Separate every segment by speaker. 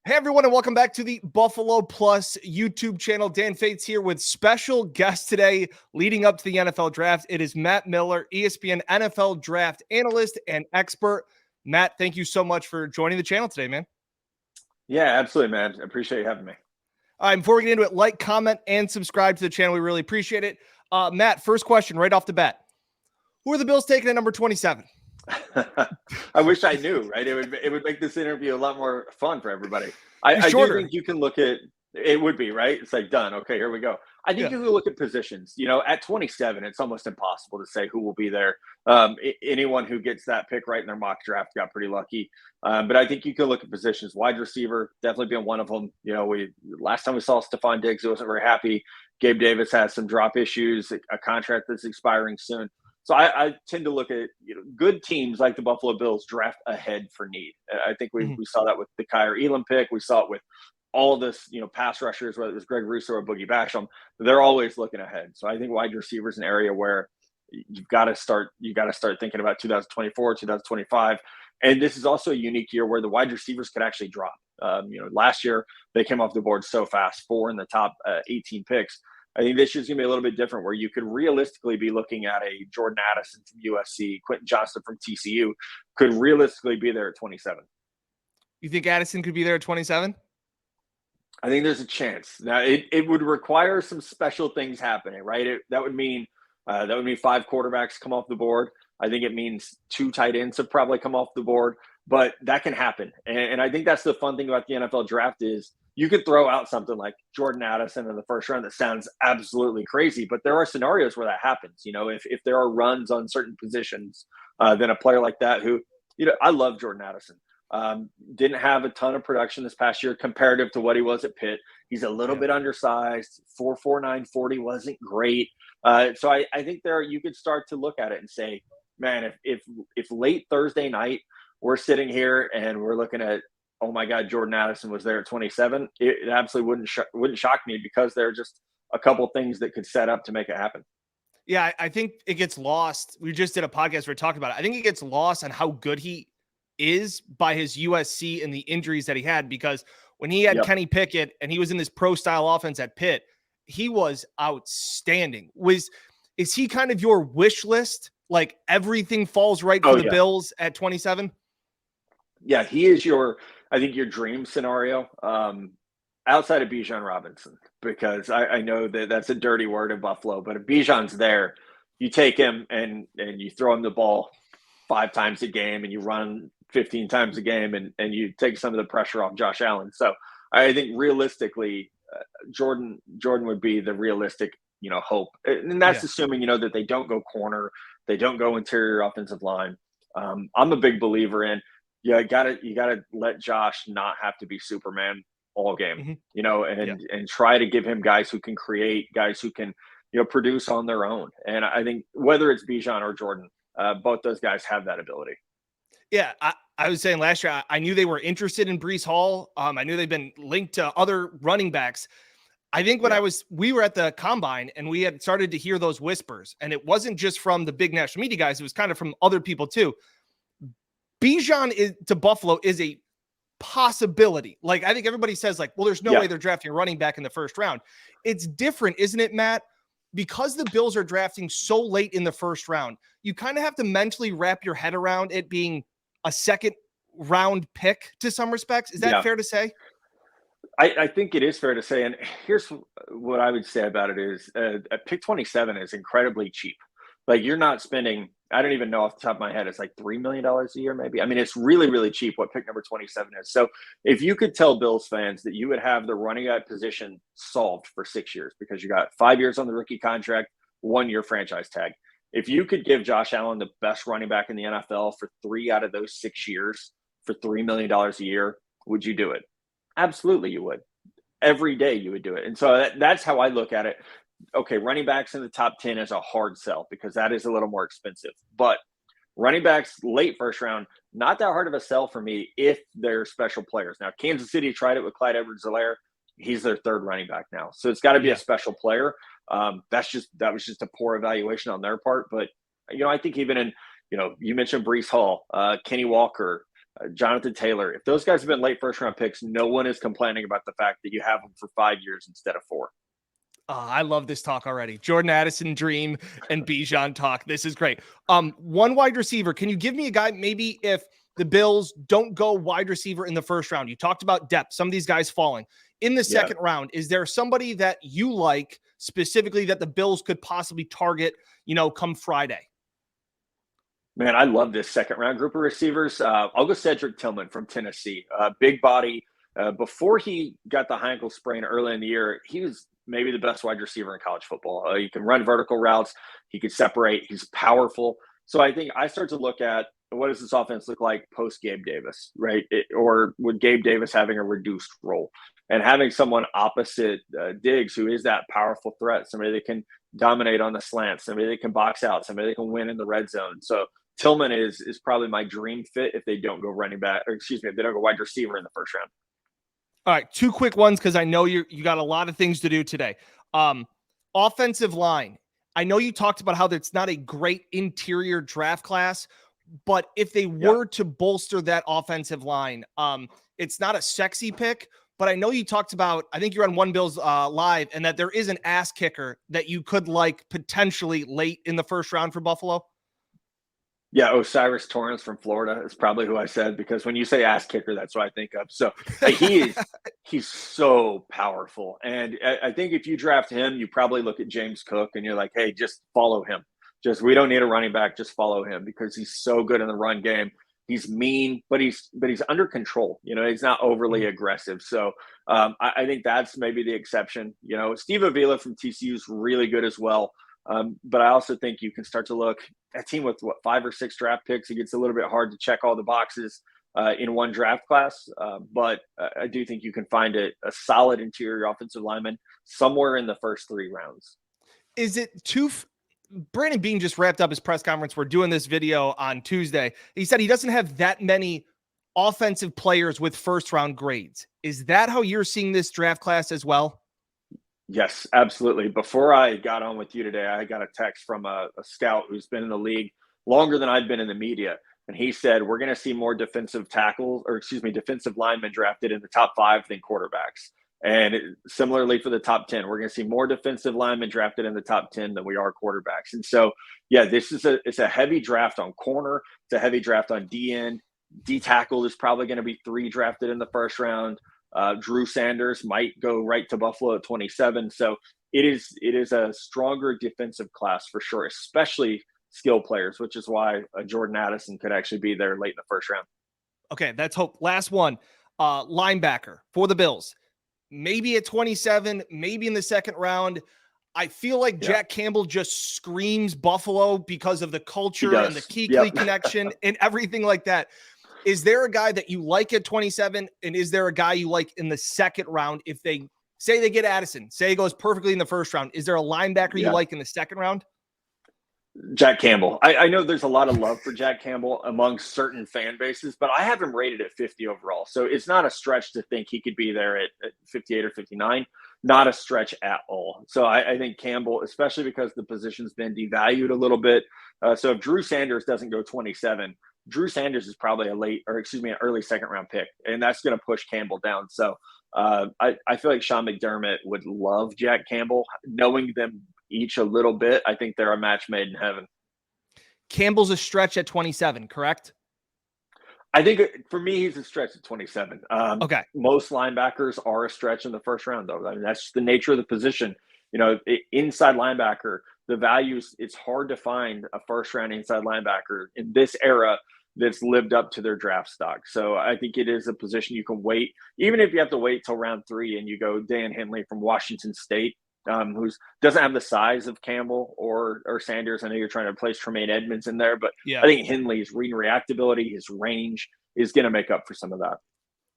Speaker 1: Hey everyone, and welcome back to the Buffalo Plus YouTube channel. Dan Fates here with special guest today leading up to the NFL draft. It is Matt Miller, ESPN NFL draft analyst and expert. Matt, thank you so much for joining the channel today, man.
Speaker 2: Yeah, absolutely, man. I appreciate you having me.
Speaker 1: All right, before we get into it, like, comment, and subscribe to the channel. We really appreciate it. Matt, first question right off the bat. Who are the Bills taking at number 27?
Speaker 2: I wish I knew, right? It would make this interview a lot more fun for everybody. I do
Speaker 1: Shorter.
Speaker 2: think you can look at it would be, right? It's like done. Okay, here we go. I think
Speaker 1: Yeah.
Speaker 2: you can look at positions. At 27, it's almost impossible to say who will be there. Anyone who gets that pick right in their mock draft got pretty lucky. But I think you can look at positions. Wide receiver definitely being one of them. We last time we saw Stephon Diggs, he wasn't very happy. Gabe Davis has some drop issues, a contract that's expiring soon. So I tend to look at good teams like the Buffalo Bills draft ahead for need. I think we saw that with the Kyer Elam pick. We saw it with all this pass rushers, whether it was Greg Russo or Boogie Basham. They're always looking ahead. So I think wide receiver is an area where you've got to start thinking about 2024, 2025. And this is also a unique year where the wide receivers could actually drop. Last year they came off the board so fast, 4 in the top 18 picks. I think this year's going to be a little bit different where you could realistically be looking at a Jordan Addison from USC, Quentin Johnston from TCU could realistically be there at 27.
Speaker 1: You think Addison could be there at 27?
Speaker 2: I think there's a chance. Now, it would require some special things happening, right? That would mean 5 quarterbacks come off the board. I think it means 2 tight ends have probably come off the board, but that can happen. And I think that's the fun thing about the NFL draft is you could throw out something like Jordan Addison in the first round that sounds absolutely crazy, but there are scenarios where that happens. If there are runs on certain positions, then a player like that who, I love Jordan Addison. Didn't have a ton of production this past year comparative to what he was at Pitt. He's a little bit undersized. 4.49 40 wasn't great. So I think you could start to look at it and say, man, if late Thursday night we're sitting here and we're looking at, oh my God, Jordan Addison was there at 27, it absolutely wouldn't shock me because there are just a couple things that could set up to make it happen.
Speaker 1: Yeah, I think it gets lost. We just did a podcast where we talked about it. I think it gets lost on how good he is by his USC and the injuries that he had, because when he had Kenny Pickett and he was in this pro style offense at Pitt, he was outstanding. Is he kind of your wish list? Like everything falls right for the Bills at 27?
Speaker 2: Yeah, he is your dream scenario outside of Bijan Robinson, because I know that that's a dirty word in Buffalo, but if Bijan's there, you take him and you throw him the ball 5 times a game and you run 15 times a game and you take some of the pressure off Josh Allen. So I think realistically, Jordan would be the realistic, hope. And that's assuming, that they don't go corner, they don't go interior offensive line. I'm a big believer in, you gotta let Josh not have to be Superman all game, and try to give him guys who can create, guys who can, produce on their own. And I think whether it's Bijan or Jordan, both those guys have that ability.
Speaker 1: Yeah, I was saying last year, I knew they were interested in Breece Hall. I knew they've been linked to other running backs. I think when we were at the combine and we had started to hear those whispers, and it wasn't just from the big national media guys, it was kind of from other people too. Bijan to Buffalo is a possibility. Like, I think everybody says like, well, there's no way they're drafting a running back in the first round. It's different, isn't it, Matt? Because the Bills are drafting so late in the first round, you kind of have to mentally wrap your head around it being a second round pick to some respects. Is that fair to say?
Speaker 2: I think it is fair to say. And here's what I would say about it is pick 27 is incredibly cheap. Like, you're not spending, I don't even know off the top of my head, it's like $3 million a year, maybe. I mean, it's really, really cheap what pick number 27 is. So if you could tell Bills fans that you would have the running back position solved for 6 years because you got 5 years on the rookie contract, 1 year franchise tag. If you could give Josh Allen the best running back in the NFL for 3 out of those 6 years for $3 million a year, would you do it? Absolutely, you would. Every day you would do it. And so that's how I look at it. Okay, running backs in the top 10 is a hard sell because that is a little more expensive. But running backs late first round, not that hard of a sell for me if they're special players. Now, Kansas City tried it with Clyde Edwards-Helaire. He's their 3rd running back now. So it's got to be a special player. That was just a poor evaluation on their part. But, I think even in, you mentioned Breece Hall, Kenny Walker, Jonathan Taylor. If those guys have been late first round picks, no one is complaining about the fact that you have them for 5 years instead of 4.
Speaker 1: I love this talk already. Jordan Addison dream and Bijan talk. This is great. One wide receiver. Can you give me a guy, maybe if the Bills don't go wide receiver in the first round? You talked about depth, some of these guys falling. In the second round, is there somebody that you like specifically that the Bills could possibly target, come Friday?
Speaker 2: Man, I love this second round group of receivers. I'll go Cedric Tillman from Tennessee. Big body. Before he got the high ankle sprain early in the year, he was maybe the best wide receiver in college football. He can run vertical routes. He can separate. He's powerful. So I think I start to look at what does this offense look like post Gabe Davis, right? Or with Gabe Davis having a reduced role and having someone opposite Diggs who is that powerful threat, somebody that can dominate on the slant, somebody that can box out, somebody that can win in the red zone. So Tillman is probably my dream fit if they don't go running back, or excuse me, if they don't go wide receiver in the first round.
Speaker 1: All right, 2 quick ones because I know you got a lot of things to do today. Offensive line. I know you talked about how it's not a great interior draft class, but if they were to bolster that offensive line, it's not a sexy pick, but I know you talked about, I think you're on One Bills Live, and that there is an ass kicker that you could like potentially late in the first round for Buffalo.
Speaker 2: Yeah, Osiris Torrance from Florida is probably who I said, because when you say ass kicker, that's what I think of. So he's so powerful. And I think if you draft him, you probably look at James Cook and you're like, hey, just follow him. We don't need a running back, just follow him because he's so good in the run game. He's mean, but he's under control. He's not overly aggressive. So I think that's maybe the exception. Steve Avila from TCU is really good as well. But I also think you can start to look at a team with 5 or 6 draft picks. It gets a little bit hard to check all the boxes in one draft class. But I do think you can find a solid interior offensive lineman somewhere in the first 3 rounds.
Speaker 1: Is it too Brandon Beane just wrapped up his press conference. We're doing this video on Tuesday. He said he doesn't have that many offensive players with first round grades. Is that how you're seeing this draft class as well?
Speaker 2: Yes, absolutely. Before I got on with you today, I got a text from a scout who's been in the league longer than I've been in the media. And he said, we're going to see more defensive linemen drafted in the top 5 than quarterbacks. And similarly for the top 10, we're going to see more defensive linemen drafted in the top 10 than we are quarterbacks. And so, yeah, it's a heavy draft on corner. It's a heavy draft on D end. D tackle is probably going to be 3 drafted in the first round. Drew Sanders might go right to Buffalo at 27. So it is a stronger defensive class for sure, especially skill players, which is why Jordan Addison could actually be there late in the first round.
Speaker 1: Okay, that's hope. Last one, linebacker for the Bills. Maybe at 27, maybe in the second round. I feel like Jack Campbell just screams Buffalo because of the culture and the Kuechly connection and everything like that. Is there a guy that you like at 27? And is there a guy you like in the second round? If they say they get Addison, say he goes perfectly in the first round, is there a linebacker you like in the second round?
Speaker 2: Jack Campbell. I know there's a lot of love for Jack Campbell among certain fan bases, but I have him rated at 50 overall. So it's not a stretch to think he could be there at 58 or 59. Not a stretch at all. So I think Campbell, especially because the position's been devalued a little bit. So if Drew Sanders doesn't go 27, Drew Sanders is probably an early second round pick, and that's going to push Campbell down. So I feel like Sean McDermott would love Jack Campbell. Knowing them each a little bit, I think they're a match made in heaven.
Speaker 1: Campbell's a stretch at 27, correct?
Speaker 2: I think for me, he's a stretch at 27.
Speaker 1: Okay.
Speaker 2: Most linebackers are a stretch in the first round, though. I mean, that's the nature of the position. Inside linebacker, the values, it's hard to find a first round inside linebacker in this era that's lived up to their draft stock. So I think it is a position you can wait, even if you have to wait till round 3 and you go Dan Henley from Washington State, who doesn't have the size of Campbell or Sanders. I know you're trying to place Tremaine Edmonds in there, but I think Henley's read and reactability, his range is going to make up for some of that.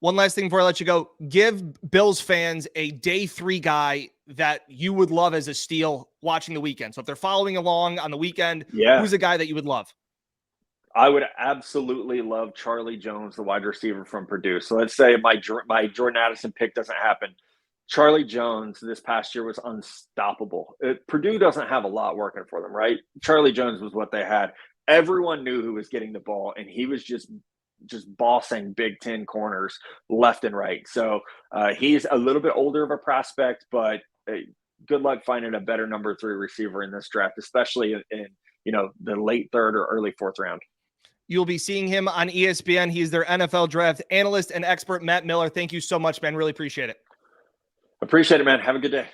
Speaker 1: One last thing before I let you go, give Bills fans a day 3 guy that you would love as a steal watching the weekend. So if they're following along on the weekend, who's a guy that you would love?
Speaker 2: I would absolutely love Charlie Jones, the wide receiver from Purdue. So let's say my Jordan Addison pick doesn't happen. Charlie Jones this past year was unstoppable. Purdue doesn't have a lot working for them, right? Charlie Jones was what they had. Everyone knew who was getting the ball, and he was just just bossing Big Ten corners left and right. So he's a little bit older of a prospect, but good luck finding a better number 3 receiver in this draft, especially in the late 3rd or early 4th round.
Speaker 1: You'll be seeing him on ESPN. He's their NFL draft analyst and expert, Matt Miller. Thank you so much, man. Really appreciate it.
Speaker 2: Appreciate it, man. Have a good day.